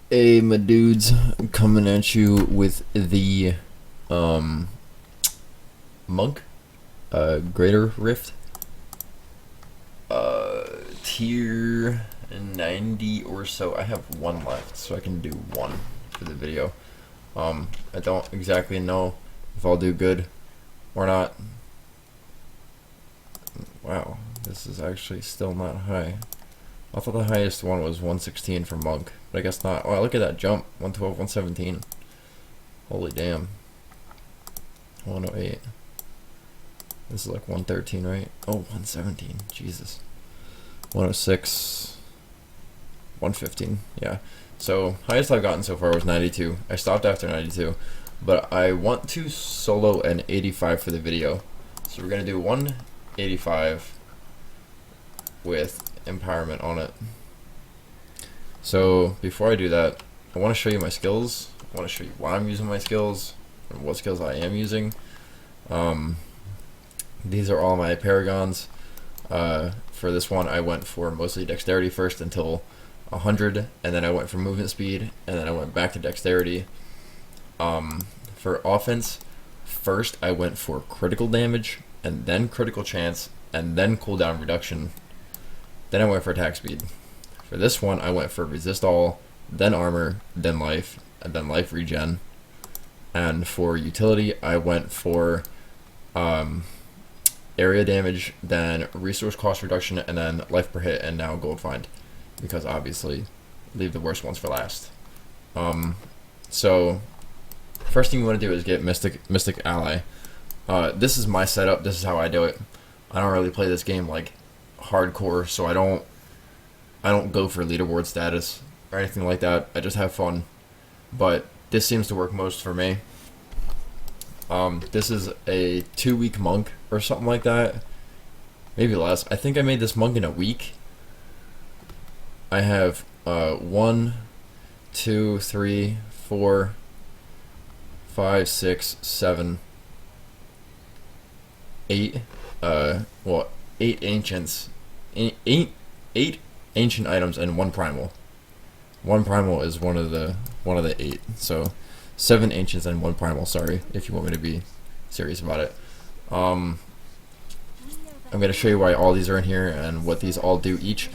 Hey, my dudes, coming at you with the monk, greater rift, tier 90 or so. I have one left, so I can do one for the video. I don't exactly know if I'll do good or not. Wow, this is actually still not high. I thought the highest one was 116 for monk, but I guess not. Oh, look at that jump, 112, 117. Holy damn. 108. This is like 113, right? Oh, 117. Jesus. 106. 115. Yeah. So, highest I've gotten so far was 92. I stopped after 92. But I want to solo an 85 for the video. So we're going to do 185 with empowerment on it. So, before I do that, I want to show you my skills. I want to show you why I'm using my skills and what skills I am using. These are all my paragons. For this one, I went for mostly dexterity first until 100, and then I went for movement speed, and then I went back to dexterity. For offense, first I went for critical damage, and then critical chance, and then cooldown reduction. Then I went for attack speed. For this one, I went for resist all, then armor, then life, and then life regen. And for utility, I went for area damage, then resource cost reduction, and then life per hit, and now gold find, because obviously leave the worst ones for last. So first thing you want to do is get mystic ally. This is my setup. This is how I do it. I don't really play this game like hardcore, so I don't go for leaderboard status or anything like that. I just have fun, but this seems to work most for me. This is a 2-week monk or something like that, maybe less. I think I made this monk in a week. I have 1, 2, 3, 4, 5, 6, 7, 8. Well, 8 ancients, eight ancient items, and 1 primal. 1 primal is one of the 8. So 7 ancients and 1 primal. Sorry, if you want me to be serious about it. I'm going to show you why all these are in here and what these all do each.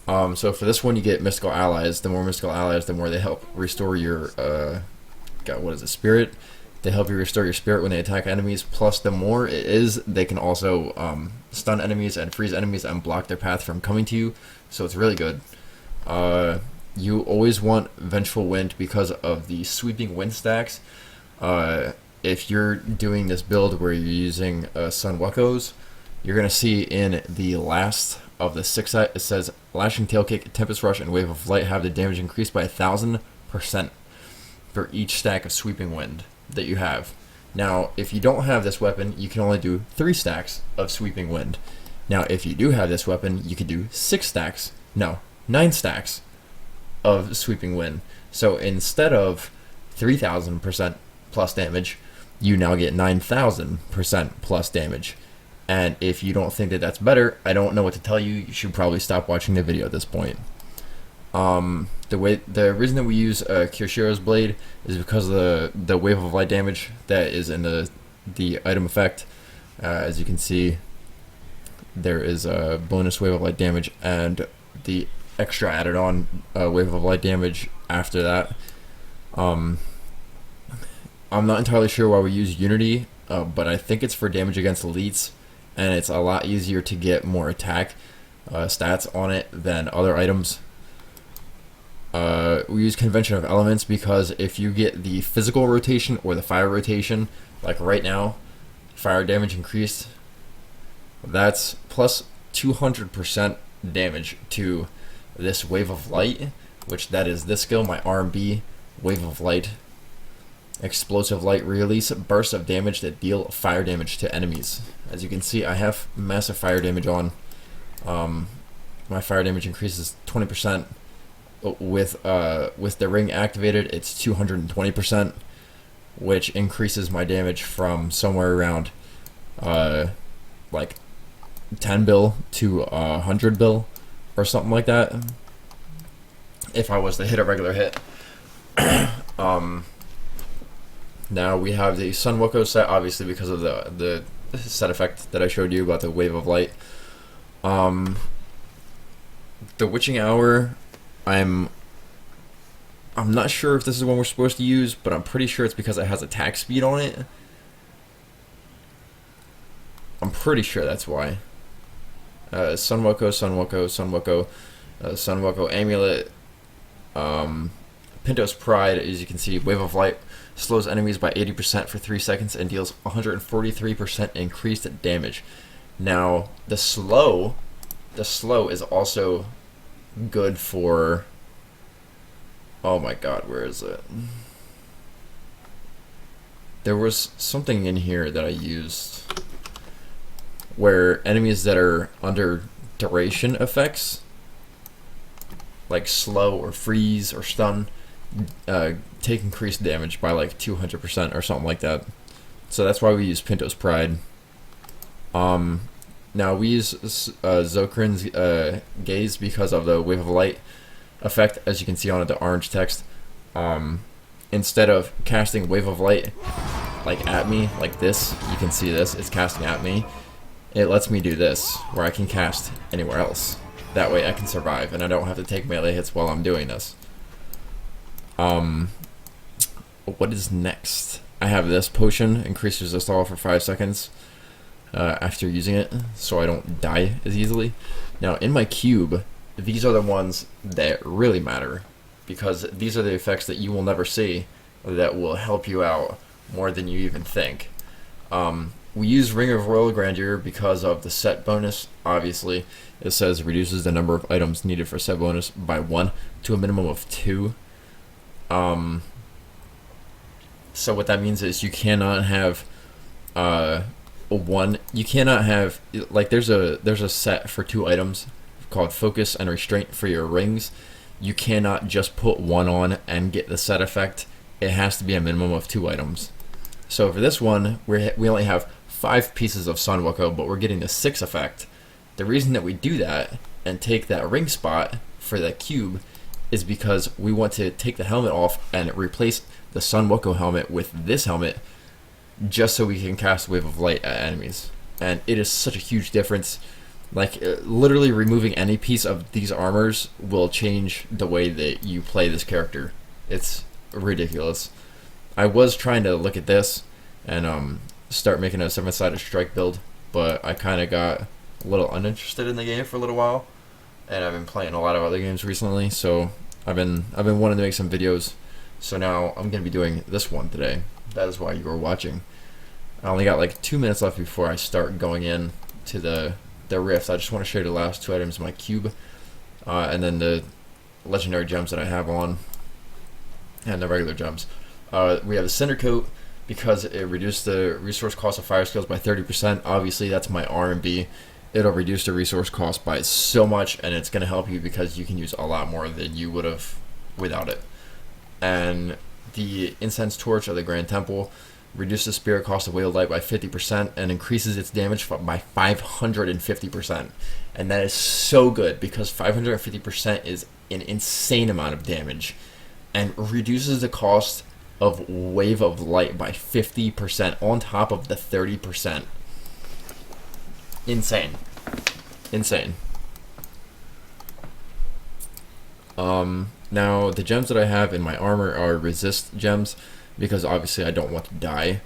So for this one, you get mystical allies. The more mystical allies, the more they help restore your spirit. They help you restore your spirit when they attack enemies. Plus, the more it is, they can also stun enemies and freeze enemies and block their path from coming to you. So it's really good. You always want Vengeful Wind because of the sweeping wind stacks. If you're doing this build where you're using Sun Wekos, you're going to see in the last of the 6 it says Lashing Tail Kick, Tempest Rush, and Wave of Light have the damage increased by 1,000% for each stack of Sweeping Wind that you have. Now, if you don't have this weapon, you can only do 3 stacks of Sweeping Wind. Now, if you do have this weapon, you can do 9 stacks of Sweeping Wind. So instead of 3,000% plus damage, you now get 9,000% plus damage. And if you don't think that that's better, I don't know what to tell you. You should probably stop watching the video at this point. The reason that we use Kirshiro's blade is because of the wave of light damage that is in the item effect. As you can see, there is a bonus wave of light damage and the extra added on wave of light damage after that. I'm not entirely sure why we use Unity, but I think it's for damage against elites, and it's a lot easier to get more attack stats on it than other items. We use Convention of Elements because if you get the physical rotation or the fire rotation, like right now, fire damage increased, that's plus 200% damage to this Wave of Light, which that is this skill, my R&B, Wave of Light. Explosive Light, release bursts of damage that deal fire damage to enemies. As you can see, I have massive fire damage on. My fire damage increases 20%. With the ring activated, it's 220%, which increases my damage from somewhere around like 10 bill to 100 bill or something like that if I was to hit a regular hit. Now we have the Sun Woko set, obviously because of the set effect that I showed you about the wave of light. The Witching Hour, I'm not sure if this is one we're supposed to use, but I'm pretty sure it's because it has attack speed on it. I'm pretty sure that's why. Sun Woko, Sun Woko, Sun Woko, Sun Woko Amulet, Pinto's Pride, as you can see, Wave of Light slows enemies by 80% for 3 seconds and deals 143% increased damage. Now, the slow is also good for... Oh my god, where is it? There was something in here that I used where enemies that are under duration effects, like slow or freeze or stun, take increased damage by like 200% or something like that. So that's why we use Pinto's Pride. Now we use Zokrin's Gaze because of the Wave of Light effect, as you can see on the orange text. Instead of casting Wave of Light like at me, like this, you can see this, it's casting at me. It lets me do this, where I can cast anywhere else. That way I can survive, and I don't have to take melee hits while I'm doing this. What is next? I have this potion, increase resist all for 5 seconds after using it, so I don't die as easily. Now, in my cube, these are the ones that really matter, because these are the effects that you will never see that will help you out more than you even think. We use Ring of Royal Grandeur because of the set bonus. Obviously, it says reduces the number of items needed for set bonus by 1 to a minimum of 2. So what that means is you cannot have you cannot have, like, there's a set for 2 items called Focus and Restraint for your rings. You cannot just put 1 on and get the set effect. It has to be a minimum of 2 items. So for this one, we only have 5 pieces of Sun Woko, but we're getting the 6 effect. The reason that we do that and take that ring spot for the cube is because we want to take the helmet off and replace the Sun Woko helmet with this helmet, just so we can cast Wave of Light at enemies. And it is such a huge difference. Like, literally removing any piece of these armors will change the way that you play this character. It's ridiculous. I was trying to look at this and start making a 7-sided strike build, but I kind of got a little uninterested in the game for a little while, and I've been playing a lot of other games recently, so I've been wanting to make some videos. So now I'm going to be doing this one today. That is why you are watching. I only got like 2 minutes left before I start going in to the rift. I just want to show you the last 2 items in my cube, and then the legendary gems that I have on, and the regular gems. We have a Cinder Coat because it reduced the resource cost of fire skills by 30%. Obviously, that's my R&B. It'll reduce the resource cost by so much, and it's going to help you because you can use a lot more than you would have without it. And the Incense Torch of the Grand Temple reduces spirit cost of Whale Light by 50% and increases its damage by 550%. And that is so good because 550% is an insane amount of damage, and reduces the cost of Wave of Light by 50% on top of the 30%. Insane. Insane. Now, the gems that I have in my armor are resist gems, because obviously I don't want to die.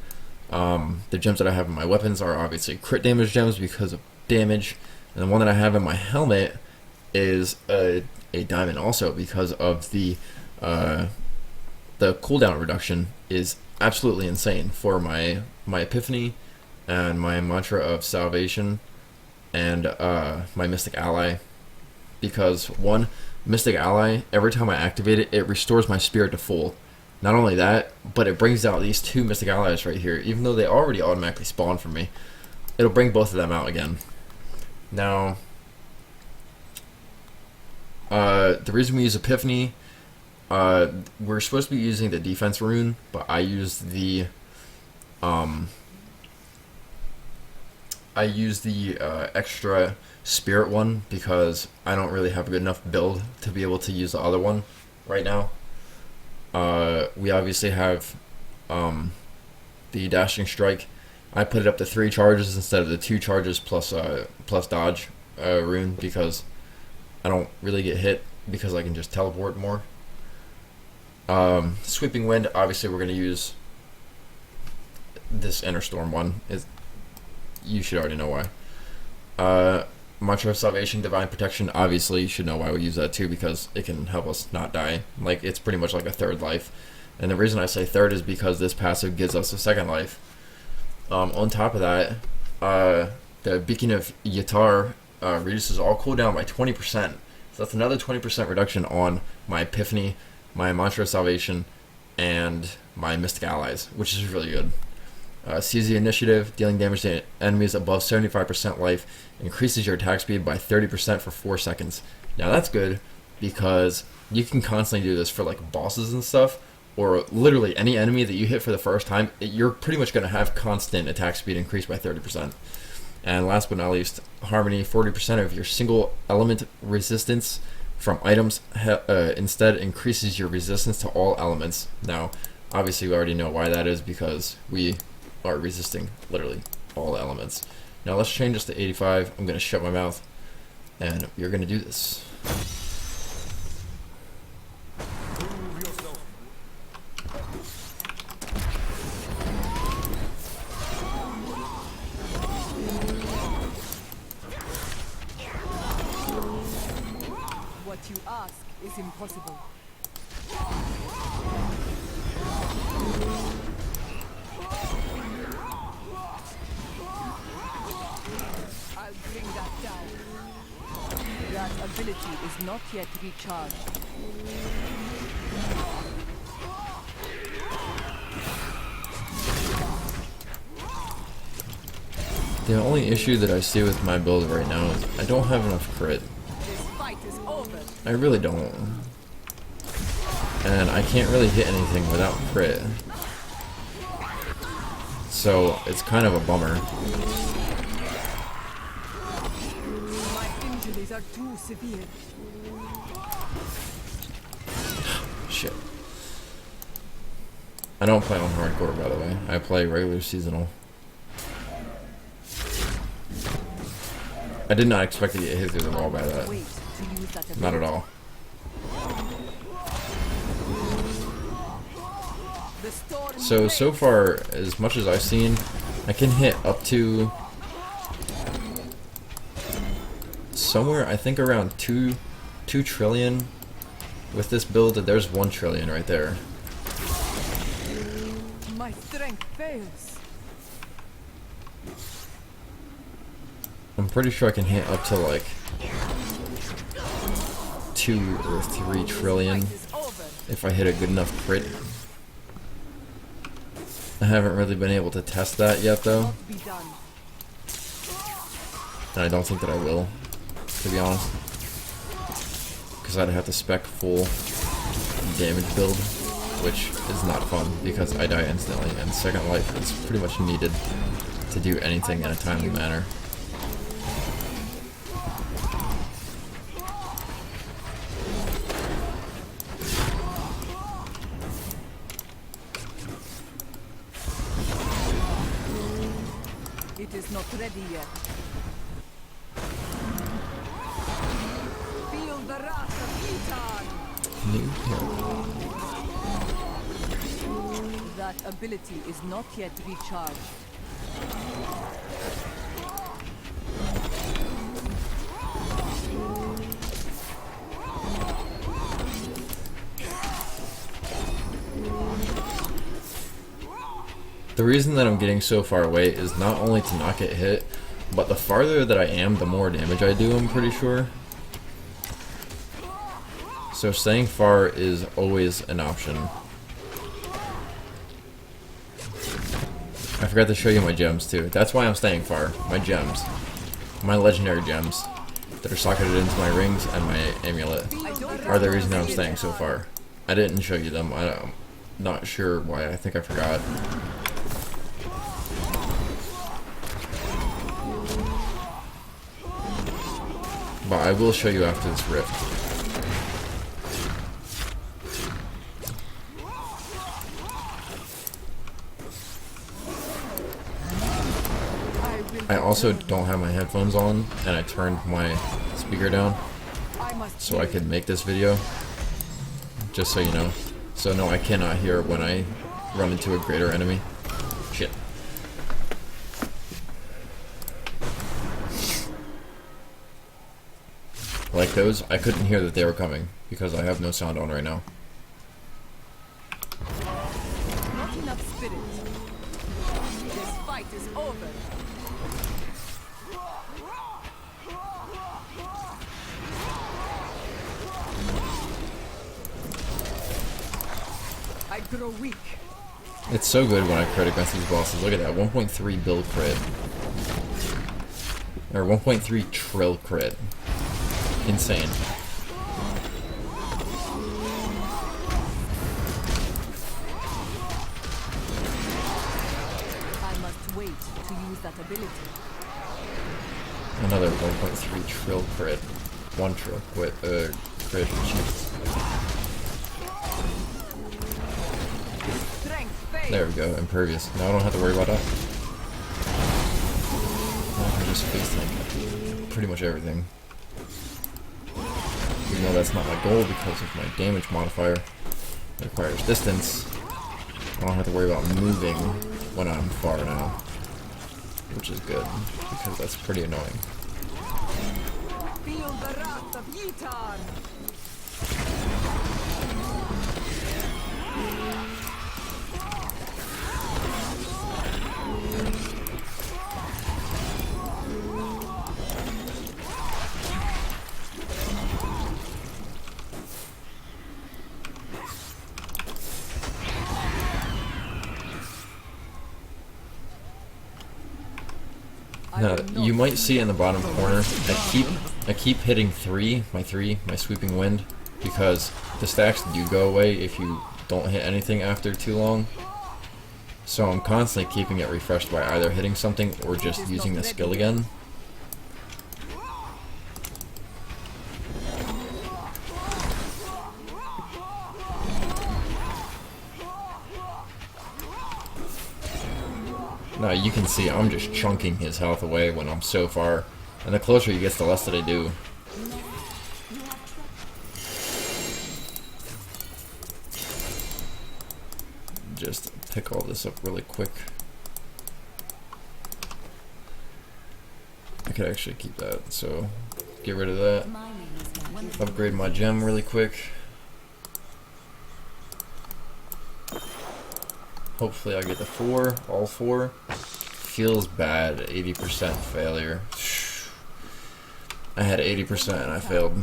The gems that I have in my weapons are obviously crit damage gems because of damage. And the one that I have in my helmet is a diamond also because of the cooldown reduction is absolutely insane for my Epiphany and my Mantra of Salvation and my Mystic Ally. Because one, Mystic Ally, every time I activate it, it restores my spirit to full. Not only that, but it brings out these 2 Mystic Allies right here. Even though they already automatically spawn for me, it'll bring both of them out again. Now, the reason we use Epiphany, we're supposed to be using the defense rune, but I used the extra spirit one because I don't really have a good enough build to be able to use the other one right now. We obviously have the dashing strike. I put it up to 3 charges instead of the 2 charges plus dodge rune because I don't really get hit because I can just teleport more. Sweeping wind, obviously we're going to use this inner storm one. You should already know why. Mantra of Salvation, Divine Protection, obviously you should know why we use that too because it can help us not die. Like, it's pretty much like a third life. And the reason I say third is because this passive gives us a second life. On top of that, the Beacon of Yatar reduces all cooldown by 20%. So that's another 20% reduction on my Epiphany, my Mantra of Salvation, and my Mystic Allies, which is really good. Seize the Initiative, dealing damage to enemies above 75% life, increases your attack speed by 30% for 4 seconds. Now that's good because you can constantly do this for like bosses and stuff, or literally any enemy that you hit for the first time. You're pretty much going to have constant attack speed increased by 30%. And last but not least, Harmony, 40% of your single element resistance from items instead increases your resistance to all elements. Now, obviously we already know why that is because we are resisting literally all elements. Now let's change this to 85. I'm going to shut my mouth and we're going to do this. What you ask is impossible. I'll bring that down. That ability is not yet recharged. The only issue that I see with my build right now is I don't have enough crit. This fight is over. I really don't. And I can't really hit anything without crit. So it's kind of a bummer. My injuries are too severe. Shit. I don't play on hardcore, by the way. I play regular seasonal. I did not expect to get hit through the wall by that. Not at all. So far, as much as I've seen, I can hit up to somewhere, I think around 2 trillion. With this build, there's 1 trillion right there. My strength fails. I'm pretty sure I can hit up to like 2 or 3 trillion if I hit a good enough crit. I haven't really been able to test that yet though. And I don't think that I will, to be honest. Because I'd have to spec full damage build, which is not fun because I die instantly and second life is pretty much needed to do anything in a timely manner. It is not ready yet. Feel the wrath of Eton. New hero. That ability is not yet recharged. The reason that I'm getting so far away is not only to not get hit, but the farther that I am, the more damage I do, I'm pretty sure. So staying far is always an option. I forgot to show you my gems too. That's why I'm staying far. My gems. My legendary gems that are socketed into my rings and my amulet are the reason I'm staying so far. I didn't show you them. I'm not sure why. I think I forgot. But I will show you after this rift. I also don't have my headphones on, and I turned my speaker down I must so I could make this video. Just so you know. So no, I cannot hear when I run into a greater enemy. Shit. Like those, I couldn't hear that they were coming because I have no sound on right now. not enough spirit. This fight is over. I grow weak. It's so good when I crit against these bosses. Look at that, 1.3 bill crit. Or 1.3 trill crit. Insane. I must wait to use that ability. Another 1.3 trill crit. 1 trill crit. Crit. Jesus. There we go, impervious. Now I don't have to worry about that. Now I can just face tank pretty much everything. Even though that's not my goal because of my damage modifier. It requires distance. I don't have to worry about moving when I'm far now. Which is good, because that's pretty annoying. Feel the wrath of Yitar! Now, you might see in the bottom corner, I keep hitting my sweeping wind, because the stacks do go away if you don't hit anything after too long. So I'm constantly keeping it refreshed by either hitting something or just using the skill again. Now you can see I'm just chunking his health away when I'm so far, and the closer he gets, the less that I do. Just pick all this up really quick. I could actually keep that, so get rid of that. Upgrade my gem really quick. Hopefully I get the 4, all 4. Feels bad, 80% failure. I had 80% and I failed.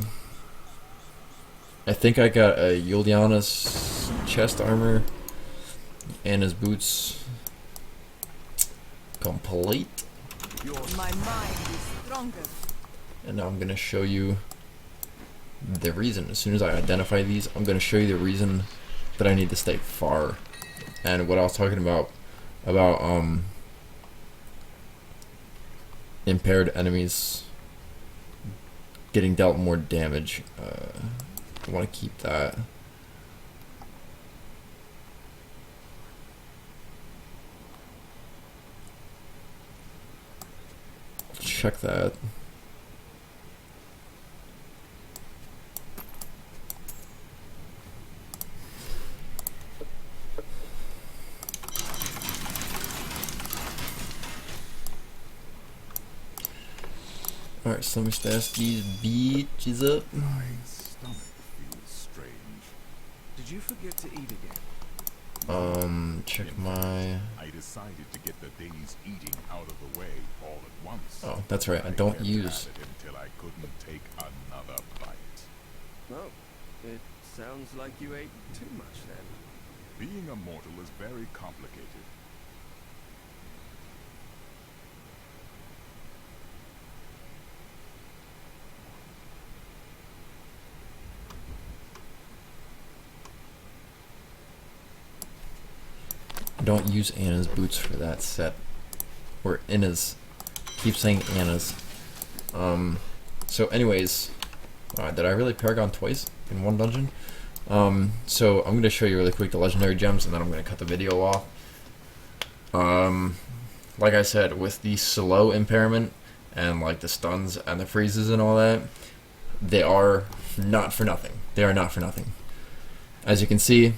I think I got a Yuliana's chest armor and his boots complete. My mind is stronger. And now I'm going to show you the reason. As soon as I identify these, I'm going to show you the reason that I need to stay far. And what I was talking about impaired enemies getting dealt more damage. I want to keep that. Check that. Alright, so let me stash these beaches up. My stomach feels strange. Did you forget to eat again? Check my... I decided to get the day's eating out of the way all at once. Oh, that's right, I don't use... Until I couldn't take another bite. Oh, it sounds like you ate too much then. Being a mortal is very complicated. Don't use Anna's boots for that set. Or Inna's. Keep saying Anna's. So anyways, did I really Paragon twice in one dungeon? So I'm going to show you really quick the legendary gems, and then I'm going to cut the video off. like I said, with the slow impairment and like the stuns and the freezes and all that, they are not for nothing. They are not for nothing. As you can see,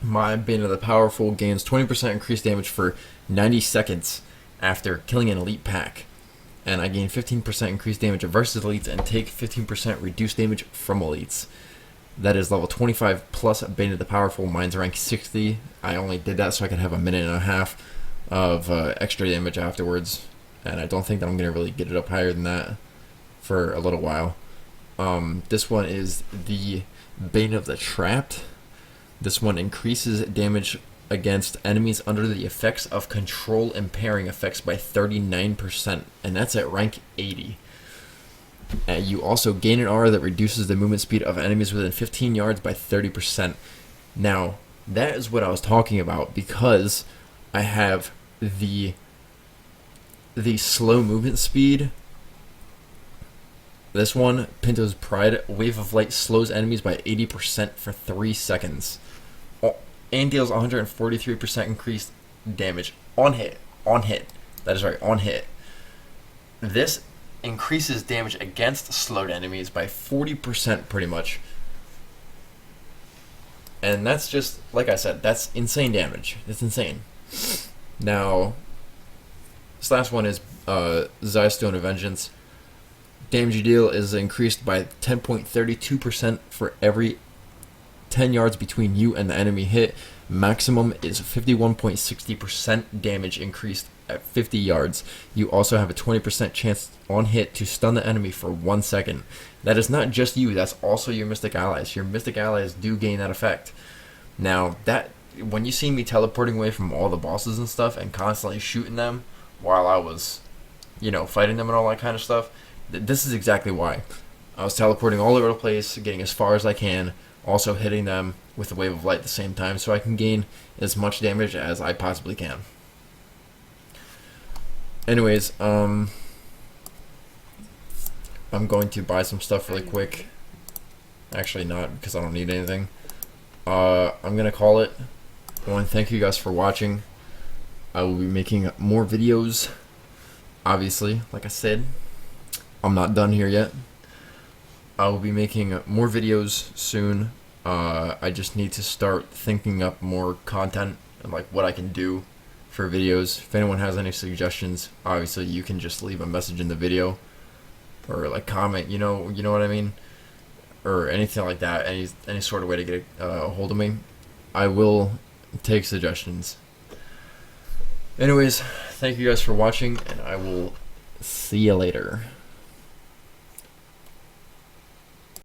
my Bane of the Powerful gains 20% increased damage for 90 seconds after killing an elite pack. And I gain 15% increased damage versus elites and take 15% reduced damage from elites. That is level 25 plus Bane of the Powerful. Mine's rank 60. I only did that so I could have a minute and a half of extra damage afterwards. And I don't think that I'm going to really get it up higher than that for a little while. This one is the Bane of the Trapped. This one increases damage against enemies under the effects of control impairing effects by 39%, and that's at rank 80. You also gain an aura that reduces the movement speed of enemies within 15 yards by 30%. Now, that is what I was talking about, because I have the slow movement speed. This one, Pinto's Pride, Wave of Light slows enemies by 80% for 3 seconds. And deals 143% increased damage on hit. On hit. That is right, on hit. This increases damage against slowed enemies by 40% pretty much. And that's just, like I said, that's insane damage. It's insane. Now, this last one is Zystone of Vengeance. Damage you deal is increased by 10.32% for every 10 yards between you and the enemy hit. Maximum is 51.60% damage increased at 50 yards. You also have a 20% chance on hit to stun the enemy for 1 second. That is not just you, that's also your Mystic Allies. Your Mystic Allies do gain that effect. Now, that when you see me teleporting away from all the bosses and stuff and constantly shooting them while I was, fighting them and all that kind of stuff, this is exactly why. I was teleporting all over the place, getting as far as I can, also hitting them with a Wave of Light at the same time so I can gain as much damage as I possibly can. Anyways, I'm going to buy some stuff really quick. Actually not, because I don't need anything. I'm going to call it. I want to thank you guys for watching. I will be making more videos. Obviously, like I said, I'm not done here yet. I will be making more videos soon. I just need to start thinking up more content and like what I can do for videos. If anyone has any suggestions, obviously you can just leave a message in the video or like comment, you know what I mean, or anything like that. Any sort of way to get a hold of me. I will take suggestions. Anyways, thank you guys for watching, and I will see you later.